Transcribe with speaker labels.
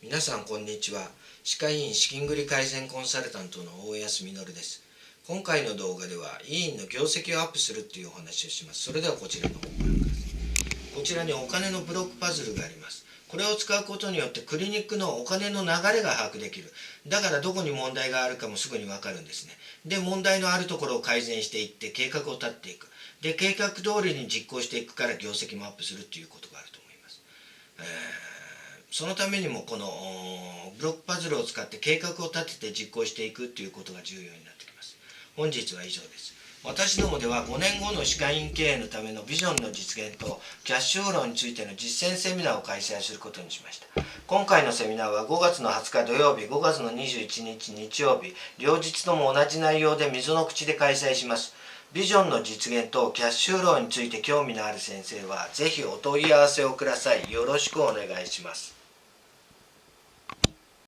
Speaker 1: 皆さんこんにちは。歯科医院資金繰り改善コンサルタントの大安実です。今回の動画では医院の業績をアップするっていうお話をします。それではこちらの方をご覧ください。こちらにお金のブロックパズルがあります。これを使うことによってクリニックのお金の流れが把握できる。だからどこに問題があるかもすぐにわかるんですね。で、問題のあるところを改善していって計画を立っていく。で、計画通りに実行していくから業績もアップするっていうことがあると思います。そのためにもこのブロックパズルを使って計画を立てて実行していくということが重要になってきます。本日は以上です。私どもでは5年後の歯科医院経営のためのビジョンの実現とキャッシュフローについての実践セミナーを開催することにしました。今回のセミナーは5月の20日土曜日、5月の21日日曜日、両日とも同じ内容で溝の口で開催します。ビジョンの実現とキャッシュフローについて興味のある先生はぜひお問い合わせをください。よろしくお願いします。